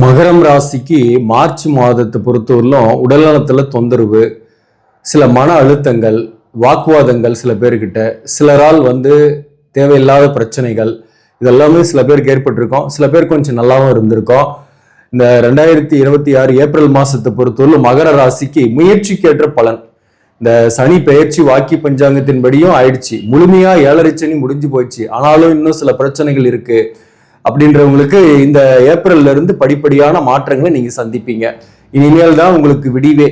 மகரம் ராசிக்கு மார்ச் மாதத்தை பொறுத்தவரையிலும் உடல்நலத்துல தொந்தரவு, சில மன அழுத்தங்கள், வாக்குவாதங்கள் சில பேர்கிட்ட, சிலரால் தேவையில்லாத பிரச்சனைகள் இதெல்லாமே சில பேருக்கு ஏற்பட்டிருக்கோம். சில பேர் கொஞ்சம் நல்லாவும் இருந்திருக்கோம். இந்த 2026 ஏப்ரல் மாசத்தை பொறுத்தவரையிலும் மகர ராசிக்கு முயற்சிக்கேற்ற பலன். இந்த சனி பெயர்ச்சி வாக்கி பஞ்சாங்கத்தின்படியும் ஆயிடுச்சு. முழுமையா 7.5 சனி முடிஞ்சு போயிடுச்சு. ஆனாலும் இன்னும் சில பிரச்சனைகள் இருக்கு அப்படின்றவங்களுக்கு இந்த ஏப்ரல்ல இருந்து படிப்படியான மாற்றங்களை நீங்க சந்திப்பீங்க. இனிமேல் தான் உங்களுக்கு விடிவே.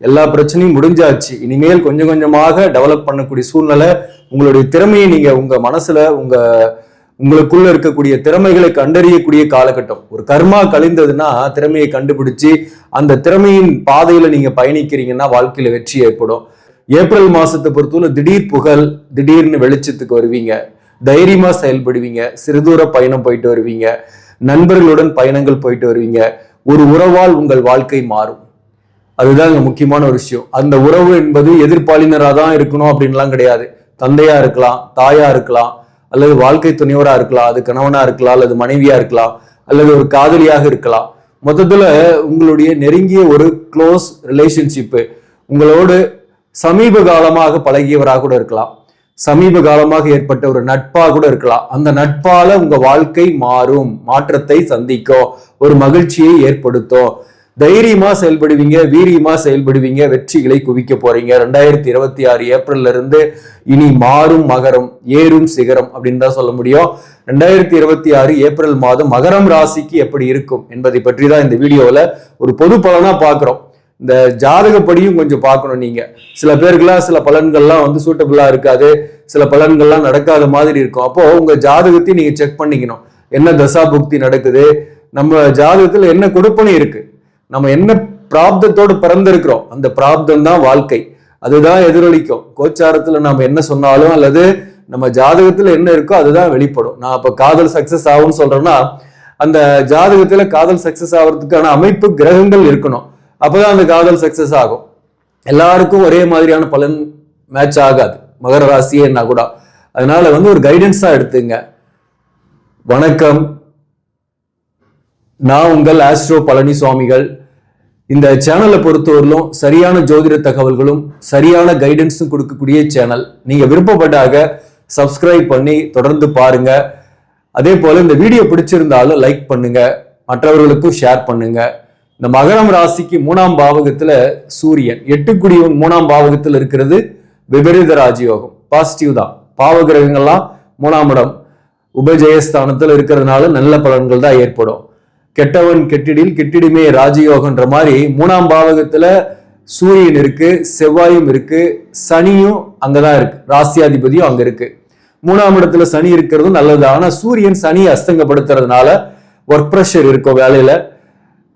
எல்லா பிரச்சனையும் முடிஞ்சாச்சு. இனிமேல் கொஞ்சம் கொஞ்சமாக டெவலப் பண்ணக்கூடிய சூழ்நிலை. உங்களுடைய திறமையை நீங்க உங்க மனசுல உங்களுக்குள்ள இருக்கக்கூடிய திறமைகளை கண்டறியக்கூடிய காலகட்டம். ஒரு கர்மா கழிந்ததுன்னா திறமையை கண்டுபிடிச்சு அந்த திறமையின் பாதையில நீங்க பயணிக்கிறீங்கன்னா வாழ்க்கையில வெற்றி ஏற்படும். ஏப்ரல் மாசத்தை பொறுத்தவரை திடீர் புகழ், திடீர்னு வெளிச்சத்துக்கு வருவீங்க. தைரியமா செயல்படுவீங்க. சிறுதூர பயணம் போயிட்டு வருவீங்க. நண்பர்களுடன் பயணங்கள் போயிட்டு வருவீங்க. ஒரு உறவால் உங்கள் வாழ்க்கை மாறும். அதுதான் முக்கியமான ஒரு விஷயம். அந்த உறவு என்பது எதிர்ப்பாளினராக தான் இருக்கணும் அப்படின்லாம் கிடையாது. தந்தையா இருக்கலாம், தாயா இருக்கலாம், அல்லது வாழ்க்கை துணைவரா இருக்கலாம், அது கணவனா இருக்கலாம், அல்லது மனைவியா இருக்கலாம், அல்லது ஒரு காதலியாக இருக்கலாம். மொத்தத்துல உங்களுடைய நெருங்கிய ஒரு க்ளோஸ் ரிலேஷன்ஷிப்பு, உங்களோடு சமீப காலமாக பழகியவராக கூட இருக்கலாம், சமீப காலமாக ஏற்பட்ட ஒரு நட்பா கூட இருக்கலாம். அந்த நட்பால உங்க வாழ்க்கை மாறும், மாற்றத்தை சந்திக்கும், ஒரு மகிழ்ச்சியை ஏற்படுத்தும். தைரியமா செயல்படுவீங்க, வீரியமா செயல்படுவீங்க, வெற்றிகளை குவிக்க போறீங்க. 2026 ஏப்ரல்ல இருந்து இனி மாறும் மகரம், ஏறும் சிகரம் அப்படின்னு தான் சொல்ல முடியும். 2026 ஏப்ரல் மாதம் மகரம் ராசிக்கு எப்படி இருக்கும் என்பதை பற்றி தான் இந்த வீடியோவில் ஒரு பொது பலனா பார்க்குறோம். இந்த ஜாதகப்படியும் கொஞ்சம் பார்க்கணும். நீங்க சில பேருக்குலாம் சில பலன்கள்லாம் சூட்டபிளா இருக்காது, சில பலன்கள்லாம் நடக்காத மாதிரி இருக்கும். அப்போ உங்க ஜாதகத்தையும் நீங்க செக் பண்ணிக்கணும். என்ன தசா புக்தி நடக்குது, நம்ம ஜாதகத்துல என்ன கொடுப்பனை இருக்கு, நம்ம என்ன பிராப்தத்தோடு பிறந்திருக்கிறோம், அந்த பிராப்தம் தான் வாழ்க்கை, அதுதான் எதிரொலிக்கும். கோச்சாரத்துல நம்ம என்ன சொன்னாலும் அல்லது நம்ம ஜாதகத்துல என்ன இருக்கோ அதுதான் வெளிப்படும். நான் இப்ப காதல் சக்சஸ் ஆகும்னு சொல்றேன்னா அந்த ஜாதகத்துல காதல் சக்சஸ் ஆகிறதுக்கான அமைப்பு கிரகங்கள் இருக்கணும். அப்பதான் அந்த காதல் சக்சஸ் ஆகும். எல்லாருக்கும் ஒரே மாதிரியான பலன் மேட்ச் ஆகாது, மகர ராசியேன்னா கூட. அதனால ஒரு கைடன்ஸா எடுத்துங்க. வணக்கம், நான் உங்கள் ஆஸ்ட்ரோ பழனி சுவாமிகள். இந்த சேனலை பொறுத்தவரையிலும் சரியான ஜோதிட தகவல்களும் சரியான கைடன்ஸும் கொடுக்கக்கூடிய சேனல். நீங்க விருப்பப்பட்டாக சப்ஸ்கிரைப் பண்ணி தொடர்ந்து பாருங்க. அதே போல இந்த வீடியோ பிடிச்சிருந்தாலும் லைக் பண்ணுங்க, மற்றவர்களுக்கும் ஷேர் பண்ணுங்க. இந்த மகரம் ராசிக்கு 3ஆம் பாவகத்துல சூரியன் 8 3ஆம் பாவகத்தில் இருக்கிறது விபரீத ராஜயோகம். பாசிட்டிவ் தான். பாவ கிரகங்கள்லாம் 3ஆம் இடம் உபஜயஸ்தானத்துல இருக்கிறதுனால நல்ல பலன்கள் தான் ஏற்படும். கெட்டவன் கெட்டிடில் கெட்டிடுமே ராஜயோகன்ற மாதிரி 3ஆம் பாவகத்துல சூரியன் இருக்கு, செவ்வாயும் இருக்கு, சனியும் அங்கதான் இருக்கு, ராசியாதிபதியும் அங்க இருக்கு. 3ஆம் இடத்துல சனி இருக்கிறதும் நல்லது. ஆனா சூரியன் சனியை அஸ்தங்கப்படுத்துறதுனால ஒர்க் ப்ரெஷர் இருக்கும்.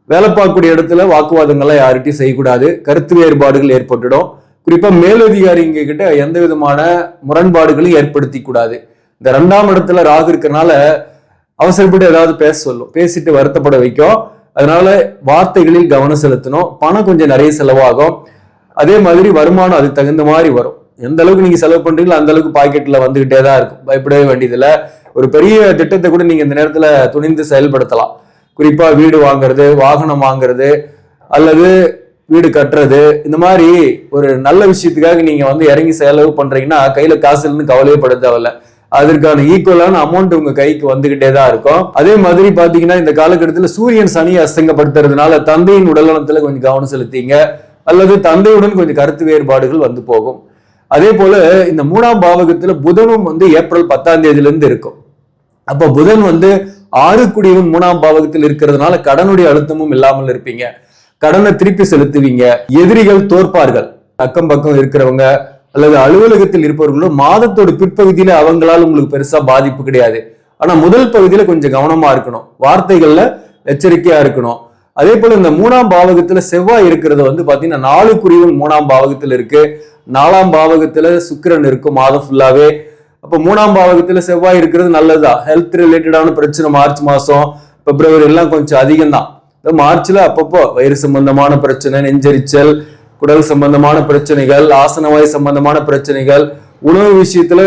வேலை பார்க்கக்கூடிய இடத்துல வாக்குவாதங்கள்லாம் யார்கிட்டையும் செய்யக்கூடாது. கருத்து வேறுபாடுகள் ஏற்பட்டுடும். குறிப்பா மேலதிகாரிங்க கிட்ட எந்த விதமான முரண்பாடுகளையும் ஏற்படுத்தி கூடாது. இந்த 2ஆம் இடத்துல ராகு இருக்கிறனால அவசரப்பட்டு ஏதாவது பேச சொல்லும், பேசிட்டு வருத்தப்பட வைக்கும். அதனால வார்த்தைகளில் கவனம் செலுத்தணும். பணம் கொஞ்சம் நிறைய செலவாகும். அதே மாதிரி வருமானம் அதுக்கு தகுந்த மாதிரி வரும். எந்த அளவுக்கு நீங்க செலவு பண்றீங்களோ அந்த அளவுக்கு பாக்கெட்ல வந்துகிட்டே தான் இருக்கும். பயப்படவே வேண்டியதில்லை. ஒரு பெரிய திட்டத்தை கூட நீங்க இந்த நேரத்துல துணிந்து செயல்படுத்தலாம். குறிப்பா வீடு வாங்குறது, வாகனம் வாங்குறது, அல்லது வீடு கட்டுறது, இந்த மாதிரி ஒரு நல்ல விஷயத்துக்காக நீங்க இறங்கி செலவு பண்றீங்கன்னா கையில காசு இல்லைன்னு கவலையே பட தேவையில்ல. அதற்கான ஈக்குவலான அமௌண்ட் உங்க கைக்கு வந்துகிட்டே தான் இருக்கும். அதே மாதிரி பாத்தீங்கன்னா இந்த காலகட்டத்தில் சூரியன் சனியை அஸ்தங்கப்படுத்துறதுனால தந்தையின் உடல்நலத்துல கொஞ்சம் கவனம் செலுத்திங்க, அல்லது தந்தையுடன் கொஞ்சம் கருத்து வேறுபாடுகள் போகும். அதே போல இந்த 3ஆம் பாவகத்துல புதனும் ஏப்ரல் 10ஆம் தேதியில இருந்து இருக்கும். அப்ப புதன் 6 3ஆம் பாவகத்தில் இருக்கிறதுனால கடனுடைய அழுத்தமும் இல்லாமல் இருப்பீங்க. கடனை திருப்பி செலுத்துவீங்க. எதிரிகள் தோற்பார்கள். அக்கம் பக்கம் இருக்கிறவங்க அல்லது அலுவலகத்தில் இருப்பவர்களும் மாதத்தோட பிற்பகுதியில அவங்களால உங்களுக்கு பெருசா பாதிப்பு கிடையாது. ஆனா முதல் பகுதியில கொஞ்சம் கவனமா இருக்கணும். வார்த்தைகள்ல எச்சரிக்கையா இருக்கணும். அதே போல இந்த 3ஆம் பாவகத்துல செவ்வாய் இருக்கிறது பாத்தீங்கன்னா 4 3ஆம் பாவகத்துல இருக்கு. 4ஆம் பாவகத்துல சுக்கிரன் இருக்கும் மாதம் ஃபுல்லாவே. அப்ப 3ஆம் பாவகத்துல செவ்வாய் இருக்கிறது நல்லதுதான். ஹெல்த் ரிலேட்டடான பிரச்சனை மார்ச் மாசம், பிப்ரவரி எல்லாம் கொஞ்சம் அதிகம் தான். மார்ச்ல அப்பப்போ வயிறு சம்பந்தமான பிரச்சனை, நெஞ்சரிச்சல், குடல் சம்பந்தமான பிரச்சனைகள், ஆசனவாய் சம்பந்தமான பிரச்சனைகள், உணவு விஷயத்துல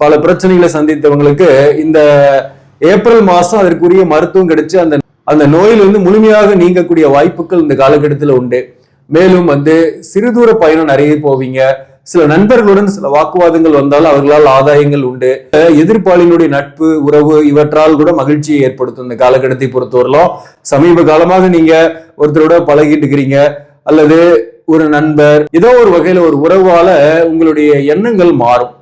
பல பிரச்சனைகளை சந்தித்தவங்களுக்கு இந்த ஏப்ரல் மாசம் அதற்குரிய மருத்துவம் கிடைச்சு அந்த அந்த நோயிலிருந்து முழுமையாக நீங்கக்கூடிய வாய்ப்புகள் இந்த காலகட்டத்தில் உண்டு. மேலும் சிறுதூர பயணம் நிறைய போவீங்க. சில நண்பர்களுடன் சில வாக்குவாதங்கள் வந்தாலும் அவர்களால் ஆதாயங்கள் உண்டு. எதிர்ப்பாளினுடைய நட்பு உறவு இவற்றால் கூட மகிழ்ச்சியை ஏற்படுத்தும். இந்த காலகட்டத்தை பொறுத்தவரையிலும் சமீப காலமாக நீங்க ஒருத்தரோட பழகிட்டு இருக்கிறீங்க, அல்லது ஒரு நண்பர் ஏதோ ஒரு வகையில ஒரு உறவால உங்களுடைய எண்ணங்கள் மாறும்.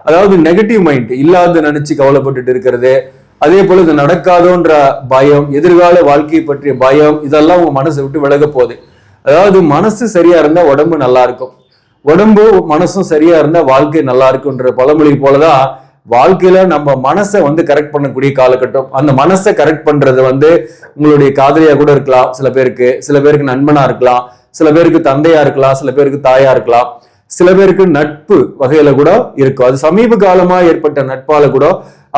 அதாவது நெகட்டிவ் மைண்ட் இல்லாத நினைச்சு கவலைப்பட்டுட்டு இருக்கிறது, அதே போல இது நடக்காதோன்ற பயம், எதிர்கால வாழ்க்கையை பற்றிய பயம், இதெல்லாம் உங்க மனசை விட்டு விலக போகுது. அதாவது மனசு சரியா இருந்தா உடம்பு நல்லா இருக்கும், உடம்பு மனசும் சரியா இருந்தா வாழ்க்கை நல்லா இருக்குன்ற பழமொழி போலதான் வாழ்க்கையில நம்ம மனசை கரெக்ட் பண்ணக்கூடிய காலகட்டம். அந்த மனசை கரெக்ட் பண்றது உங்களுடைய காதலியா கூட இருக்கலாம், சில பேருக்கு நண்பனா இருக்கலாம், சில பேருக்கு தந்தையா இருக்கலாம், சில பேருக்கு தாயா இருக்கலாம், சில பேருக்கு நட்பு வகையில கூட இருக்கும். அது சமீப காலமா ஏற்பட்ட நட்பால கூட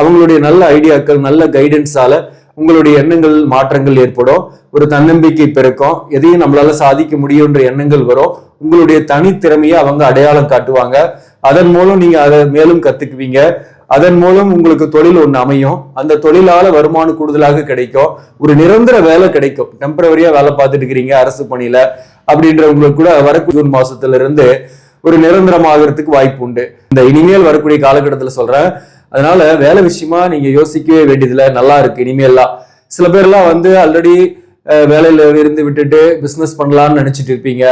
அவங்களுடைய நல்ல ஐடியாக்கள் நல்ல கைடன்ஸால உங்களுடைய எண்ணங்கள் மாற்றங்கள் ஏற்படும். ஒரு தன்னம்பிக்கை பெருக்கும், எதையும் நம்மளால சாதிக்க முடியும்ன்ற எண்ணங்கள் வரும். உங்களுடைய தனித்திறமையை அவங்க அடையாளம் காட்டுவாங்க. அதன் மூலம் நீங்க அதை மேலும் கத்துக்குவீங்க. அதன் மூலம் உங்களுக்கு தொழில் ஒண்ணு அமையும். அந்த தொழிலால வருமானம் கூடுதலாக கிடைக்கும். ஒரு நிரந்தர வேலை கிடைக்கும். டெம்பரவரியா வேலை பார்த்துட்டு இருக்கிறீங்க அரசு பணியில அப்படின்றவங்களுக்கு கூட வரக்கூடிய ஜூன் மாசத்துல இருந்து ஒரு நிரந்தரமாகறதுக்கு வாய்ப்பு உண்டு. இந்த இனிமேல் வரக்கூடிய காலகட்டத்துல சொல்றேன். அதனால வேலை விஷயமா நீங்க யோசிக்கவே வேண்டியதுல நல்லா இருக்கு இனிமேல்லாம். சில பேர்லாம் ஆல்ரெடி வேலையில இருந்து விட்டுட்டு பிசினஸ் பண்ணலாம்னு நினைச்சிட்டு இருப்பீங்க.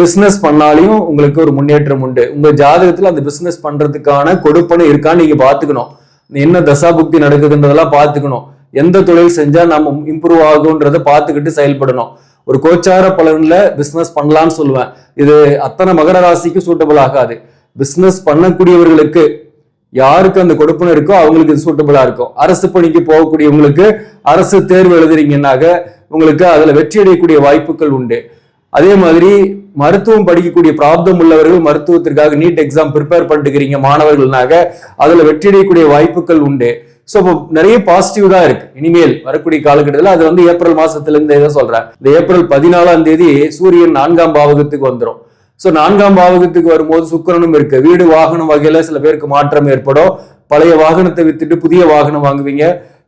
பிசினஸ் பண்ணாலையும் உங்களுக்கு ஒரு முன்னேற்றம் உண்டு. உங்க ஜாதகத்துல அந்த பிசினஸ் பண்றதுக்கான கொடுப்பனை இருக்கான்னு நீங்க பாத்துக்கணும். என்ன தசாபுக்தி நடக்குதுன்றதெல்லாம் பாத்துக்கணும். எந்த தொழில் செஞ்சா நம்ம இம்ப்ரூவ் ஆகுன்றத பாத்துக்கிட்டு செயல்படணும். ஒரு கோச்சார பலன்ல பிசினஸ் பண்ணலாம்னு சொல்லுவேன். இது அத்தனை மகர ராசிக்கு சூட்டபிள் ஆகாது. பிசினஸ் பண்ணக்கூடியவர்களுக்கு யாருக்கு அந்த கொடுப்பனை இருக்கோ அவங்களுக்கு இது சூட்டபிளா இருக்கும். அரசு பணிக்கு போகக்கூடியவங்களுக்கு அரசு தேர்வு எழுதுறீங்கன்னாக உங்களுக்கு அதுல வெற்றி அடையக்கூடிய வாய்ப்புகள் உண்டு. அதே மாதிரி மருத்துவம் படிக்கக்கூடிய பிராப்தம் உள்ளவர்கள் மருத்துவத்திற்காக நீட் எக்ஸாம் ப்ரிப்பேர் பண்ணிட்டுக்கிறீங்க மாணவர்கள்னாக அதுல வெற்றி அடையக்கூடிய வாய்ப்புகள் உண்டு. ஸோ இப்போ நிறைய பாசிட்டிவ் தான் இருக்கு இனிமேல் வரக்கூடிய காலகட்டத்தில். அது ஏப்ரல் மாசத்துல இருந்து எதை சொல்றேன், இந்த ஏப்ரல் 14ஆம் தேதி சூரியன் 4ஆம் பாவகத்துக்கு வந்துடும். ஸோ 4ஆம் பாவகத்துக்கு வரும்போது சுக்கிரனும் இருக்கு. வீடு வாகனம் வகையில சில பேருக்கு மாற்றம் ஏற்படும். பழைய வாகனத்தை வித்துட்டு புதிய வாகனம் வாங்குவீங்க.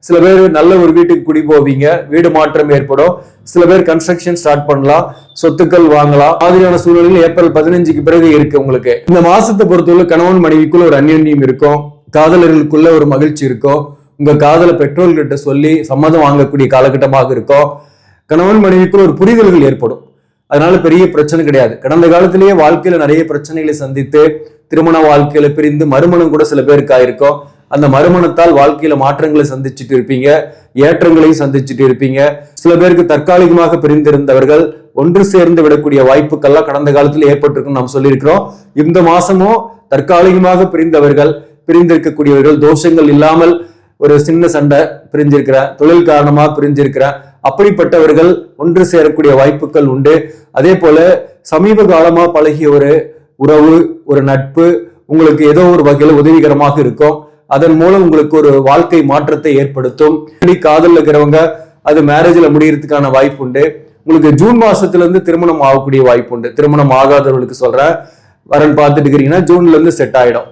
சில பேர் நல்ல ஒரு வீட்டுக்கு குடி போவீங்க, வீடு மாற்றம் ஏற்படும். சில பேர் கன்ஸ்ட்ரக்ஷன் ஸ்டார்ட் பண்ணலாம், சொத்துக்கள் வாங்கலாம். மாதிரியான சூழ்நிலையில் ஏப்ரல் 15க்கு பிறகு இருக்கு. உங்களுக்கு இந்த மாசத்தை பொறுத்தவரை கணவன் மனைவிக்குள்ள ஒரு அந்யோன்யம் இருக்கும், காதலர்களுக்குள்ள ஒரு மகிழ்ச்சி இருக்கும். உங்க காதலை பெற்றோர்கிட்ட சொல்லி சம்மதம் வாங்கக்கூடிய காலகட்டமாக இருக்கும். கணவன் மனைவிக்குள்ள ஒரு புரிதல்கள் ஏற்படும். அதனால பெரிய பிரச்சனை கிடையாது. கடந்த காலத்திலேயே வாழ்க்கையில நிறைய பிரச்சனைகளை சந்தித்து திருமண வாழ்க்கையில பிரிந்து மறுமணம் கூட சில பேருக்கு ஆயிருக்கும். அந்த மறுமணத்தால் வாழ்க்கையில மாற்றங்களை சந்திச்சுட்டு இருப்பீங்க, ஏற்றங்களையும் சந்திச்சுட்டு இருப்பீங்க. சில பேருக்கு தற்காலிகமாக பிரிந்திருந்தவர்கள் ஒன்று சேர்ந்து விடக்கூடிய வாய்ப்புகள்லாம் கடந்த காலத்தில் ஏற்பட்டிருக்குன்னு நாம் சொல்லியிருக்கிறோம். இந்த மாசமும் தற்காலிகமாக பிரிந்திருக்கக்கூடியவர்கள் தோஷங்கள் இல்லாமல் ஒரு சின்ன சண்டை பிரிஞ்சிருக்கிறேன், தொழில் காரணமாக பிரிஞ்சிருக்கிறேன், அப்படிப்பட்டவர்கள் ஒன்று சேரக்கூடிய வாய்ப்புகள் உண்டு. அதே போல சமீப காலமா பழகிய ஒரு உறவு ஒரு நட்பு உங்களுக்கு ஏதோ ஒரு வகையில உதவிகரமாக இருக்கும். அதன் மூலம் உங்களுக்கு ஒரு வாழ்க்கை மாற்றத்தை ஏற்படுத்தும். காதல் இருக்கிறவங்க அது மேரேஜ்ல முடியறதுக்கான வாய்ப்பு உண்டு. உங்களுக்கு ஜூன் மாசத்துல இருந்து திருமணம் ஆகக்கூடிய வாய்ப்பு உண்டு. திருமணம் ஆகாதவர்களுக்கு சொல்றேன், வரன் பார்த்துட்டு இருக்கிறீங்கன்னா ஜூன்ல இருந்து செட் ஆயிடும்.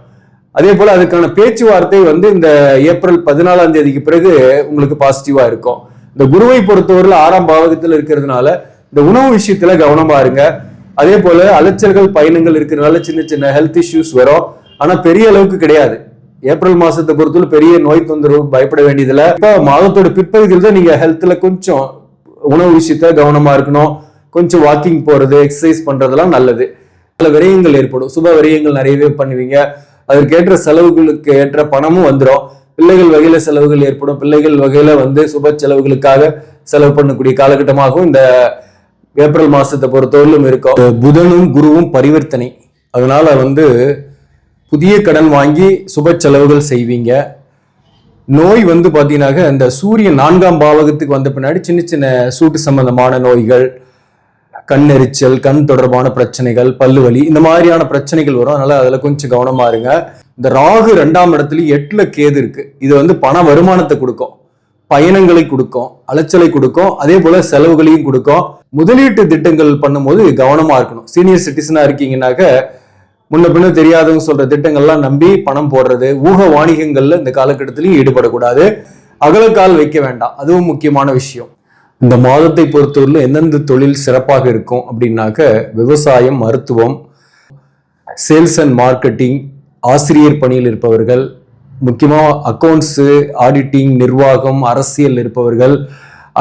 அதே போல அதுக்கான பேச்சுவார்த்தை இந்த ஏப்ரல் 14ஆம் தேதிக்கு பிறகு உங்களுக்கு பாசிட்டிவா இருக்கும். இந்த குருவை பொறுத்தவரையில் 6ஆம் பாவகத்தில் இருக்கிறதுனால இந்த உணவு விஷயத்துல கவனமா இருங்க. அதே போல அலைச்சல்கள் பயணங்கள் இருக்கிறதுனால சின்ன சின்ன ஹெல்த் இஷ்யூஸ் வரும். ஆனா பெரிய அளவுக்கு கிடையாது. ஏப்ரல் மாசத்தை பொறுத்தவரை பெரிய நோய் தொந்தரவு பயப்பட வேண்டியதில்லை. இப்ப மாதத்தோட பிற்பகுதியில் தான் நீங்க ஹெல்த்ல கொஞ்சம் உணவு விஷயத்த கவனமா இருக்கணும். கொஞ்சம் வாக்கிங் போறது எக்ஸசைஸ் பண்றதெல்லாம் நல்லது. சில விரயங்கள் ஏற்படும், சுப விரயங்கள் நிறையவே பண்ணுவீங்க. அதற்கேற்ற செலவுகளுக்கு ஏற்ற பணமும் வந்துடும். பிள்ளைகள் வகையில செலவுகள் ஏற்படும். பிள்ளைகள் வகையில சுப செலவுகளுக்காக செலவு பண்ணக்கூடிய காலகட்டமாகவும் இந்த ஏப்ரல் மாசத்தை பொறுத்தவரையிலும் இருக்கும். புதனும் குருவும் பரிவர்த்தனை, அதனால புதிய கடன் வாங்கி சுப செலவுகள் செய்வீங்க. நோய் பாத்தீங்கன்னாக்க இந்த சூரியன் 4ஆம் பாவகத்துக்கு வந்த பின்னாடி சின்ன சின்ன சூட்டு சம்பந்தமான நோய்கள், கண்ணெரிச்சல், கண் தொடர்பான பிரச்சனைகள், பல்லுவலி, இந்த மாதிரியான பிரச்சனைகள் வரும். அதனால அதுல கொஞ்சம் கவனமா இருங்க. இந்த ராகு 2ஆம் இடத்துல 8ல கேது இருக்கு. இது பண வருமானத்தை கொடுக்கும், பயணங்களை கொடுக்கும், அலைச்சலை கொடுக்கும், அதே போல செலவுகளையும் கொடுக்கும். முதலீட்டு திட்டங்கள் பண்ணும்போது கவனமா இருக்கணும். சீனியர் சிட்டிசனா இருக்கீங்கன்னாக்க முன்ன பின்ன தெரியாதவங்க சொல்ற திட்டங்கள்லாம் நம்பி பணம் போடுறது, ஊக வாணிகங்கள்ல இந்த காலகட்டத்திலையும் ஈடுபடக்கூடாது. அகலக்கால் வைக்க வேண்டாம், அதுவும் முக்கியமான விஷயம். இந்த மாதத்தை பொறுத்தவரையிலும் எந்தெந்த தொழில் சிறப்பாக இருக்கும் அப்படின்னாக்க விவசாயம், மருத்துவம், சேல்ஸ் அண்ட் மார்க்கெட்டிங், ஆசிரியர் பணியில் இருப்பவர்கள், முக்கியமாக அக்கௌண்ட்ஸு, ஆடிட்டிங், நிர்வாகம், அரசியல் இருப்பவர்கள்,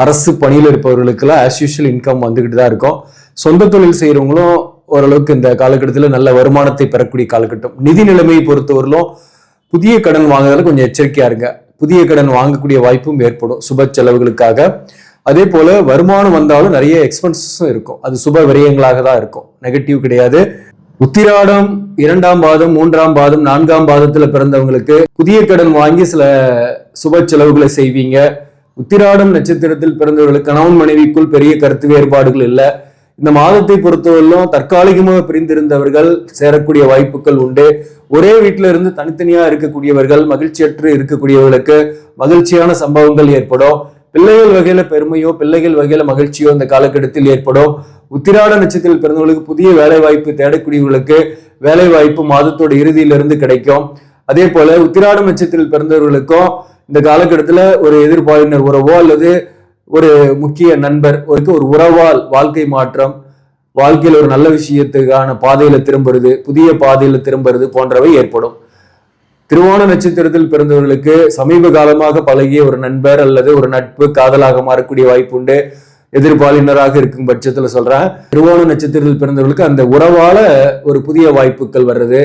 அரசு பணியில் இருப்பவர்களுக்கெல்லாம் ஆஸ் யூஷுவல் இன்கம் வந்துக்கிட்டு தான் இருக்கும். சொந்த தொழில் செய்கிறவங்களும் ஓரளவுக்கு இந்த காலகட்டத்தில் நல்ல வருமானத்தை பெறக்கூடிய காலகட்டம். நிதி நிலைமையை பொறுத்தவரையிலும் புதிய கடன் வாங்குறதுல கொஞ்சம் எச்சரிக்கையா இருங்க. புதிய கடன் வாங்கக்கூடிய வாய்ப்பும் ஏற்படும் சுப செலவுகளுக்காக. அதே போல வருமானம் வந்தாலும் நிறைய எக்ஸ்பென்சஸும் இருக்கும். அது சுப விரயங்களாக தான் இருக்கும், நெகட்டிவ் கிடையாது. உத்திராடம் 2ஆம் பாதம், 3ஆம் பாதம், 4ஆம் பாதத்துல பிறந்தவங்களுக்கு புதிய கடன் வாங்கி சில சுப செலவுகளை செய்வீங்க. உத்திராடம் நட்சத்திரத்தில் பிறந்தவர்களுக்கு கணவன் மனைவிக்குள் பெரிய கருத்து வேறுபாடுகள் இல்லை. இந்த மாதத்தை பொறுத்தவரையிலும் தற்காலிகமாக பிரிந்திருந்தவர்கள் சேரக்கூடிய வாய்ப்புகள் உண்டு. ஒரே வீட்டில இருந்து தனித்தனியா இருக்கக்கூடியவர்கள், மகிழ்ச்சியற்று இருக்கக்கூடியவர்களுக்கு மகிழ்ச்சியான சம்பவங்கள் ஏற்படும். பிள்ளைகள் வகையில பெருமையோ, பிள்ளைகள் வகையில மகிழ்ச்சியோ இந்த காலகட்டத்தில் ஏற்படும். உத்திராட நட்சத்திரத்தில் பிறந்தவர்களுக்கு புதிய வேலை வாய்ப்பு தேடக்கூடியவர்களுக்கு வேலை வாய்ப்பு மாதத்தோட இறுதியிலிருந்து கிடைக்கும். அதே போல உத்திராட நட்சத்திரத்தில் பிறந்தவர்களுக்கும் இந்த காலகட்டத்துல ஒரு எதிர்பாலினர் உறவோ அல்லது ஒரு முக்கிய நண்பர் ஒரு உறவால் வாழ்க்கை மாற்றம், வாழ்க்கையில் ஒரு நல்ல விஷயத்துக்கான பாதையில திரும்புறது, புதிய பாதையில திரும்புறது போன்றவை ஏற்படும். திருவோண நட்சத்திரத்தில் பிறந்தவர்களுக்கு சமீப காலமாக பழகிய ஒரு நண்பர் அல்லது ஒரு நட்பு காதலாக மாறக்கூடிய வாய்ப்பு உண்டு. எதிர்பாலினராக இருக்கும் பட்சத்துல சொல்றேன். திருவோண நட்சத்திரத்தில் பிறந்தவர்களுக்கு அந்த உறவால ஒரு புதிய வாய்ப்புகள் வர்றது,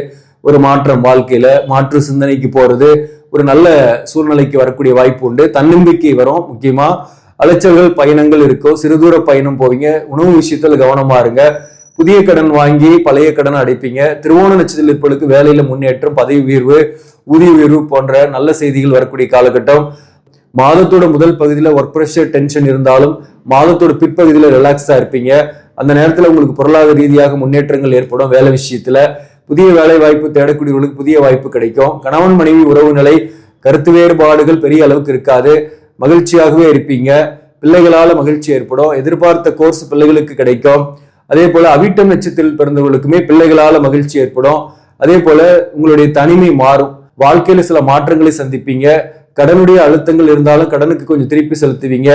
ஒரு மாற்றம், வாழ்க்கையில மாற்று சிந்தனைக்கு போறது, ஒரு நல்ல சூழ்நிலைக்கு வரக்கூடிய வாய்ப்பு உண்டு. தன்னம்பிக்கை வரும். முக்கியமா அலைச்சல்கள், பயணங்கள் இருக்கும். சிறுதூர பயணம் போவீங்க. உணவு விஷயத்துல கவனமா இருங்க. புதிய கடன் வாங்கி பழைய கடனை அடைப்பீங்க. திருவோண நட்சத்திரத்தில் இருப்பவர்களுக்கு வேலையில முன்னேற்றம், பதவி உயர்வு, ஊதிய உயர்வு போன்ற நல்ல செய்திகள் வரக்கூடிய காலகட்டம். மாதத்தோட முதல் பகுதியில ஒர்க் ப்ரெஷர், டென்ஷன் இருந்தாலும் மாதத்தோட பிற்பகுதியில ரிலாக்ஸா இருப்பீங்க. அந்த நேரத்துல உங்களுக்கு பொருளாதார ரீதியாக முன்னேற்றங்கள் ஏற்படும். வேலை விஷயத்துல புதிய வேலை வாய்ப்பு தேடக்கூடியவர்களுக்கு புதிய வாய்ப்பு கிடைக்கும். கணவன் மனைவி உறவு நிலை, கருத்து வேறுபாடுகள் பெரிய அளவுக்கு இருக்காது. மகிழ்ச்சியாகவே இருப்பீங்க. பிள்ளைகளால மகிழ்ச்சி ஏற்படும். எதிர்பார்த்த கோர்ஸ் பிள்ளைகளுக்கு கிடைக்கும். அதே போல அவிட்டம் நட்சத்திரத்தில் பிறந்தவர்களுக்குமே பிள்ளைகளால மகிழ்ச்சி ஏற்படும். அதே போல உங்களுடைய தனிமை மாறும். வாழ்க்கையில சில மாற்றங்களை சந்திப்பீங்க. கடனுடைய அழுத்தங்கள் இருந்தாலும் கடனுக்கு கொஞ்சம் திருப்பி செலுத்துவீங்க.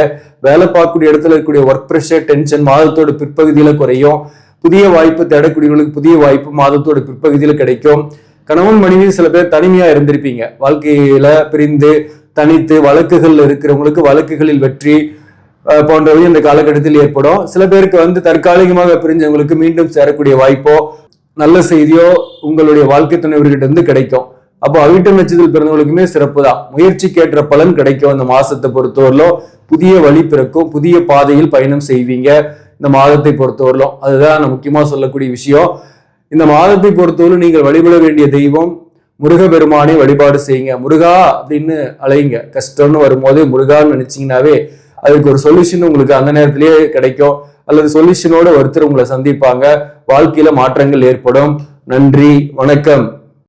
வேலை பார்க்கக்கூடிய இடத்துல இருக்கக்கூடிய ஒர்க் ப்ரெஷர், டென்ஷன் மாதத்தோட பிற்பகுதியில குறையும். புதிய வாய்ப்பு தேடக்கூடியவர்களுக்கு புதிய வாய்ப்பு மாதத்தோட பிற்பகுதியில கிடைக்கும். கணவன் மனைவி சில பேர் தனிமையா இருந்திருப்பீங்க. வாழ்க்கையில பிரிந்து தனித்து வழக்குகள் இருக்கிறவங்களுக்கு வழக்குகளில் வெற்றி போன்றவை இந்த காலகட்டத்தில் ஏற்படும். சில பேருக்கு தற்காலிகமாக பிரிஞ்சவங்களுக்கு மீண்டும் சேரக்கூடிய வாய்ப்போ நல்ல செய்தியோ உங்களுடைய வாழ்க்கை துணைவர்கிட்ட இருந்து கிடைக்கும். அப்போ அவிட்டம் நட்சத்திரத்தில் பிறந்தவங்களுக்குமே சிறப்பு தான். முயற்சிக்கேற்ற பலன் கிடைக்கும். இந்த மாசத்தை பொறுத்தவரையிலும் புதிய வழி பிறக்கும். புதிய பாதையில் பயணம் செய்வீங்க இந்த மாதத்தை பொறுத்தவரையிலும். அதுதான் முக்கியமா சொல்லக்கூடிய விஷயம். இந்த மாதத்தை பொறுத்தவரை நீங்கள் வழிபட வேண்டிய தெய்வம் முருகபெருமானை வழிபாடு செய்யுங்க. முருகா அப்படின்னு அலையுங்க. கஷ்டம்னு வரும்போது முருகான்னு நினைச்சீங்கன்னாவே அதுக்கு ஒரு சொல்யூஷன் உங்களுக்கு அந்த நேரத்திலேயே கிடைக்கும். அல்லது சொல்யூஷனோட ஒருத்தர் உங்களை சந்திப்பாங்க. வாழ்க்கையில மாற்றங்கள் ஏற்படும். நன்றி, வணக்கம்.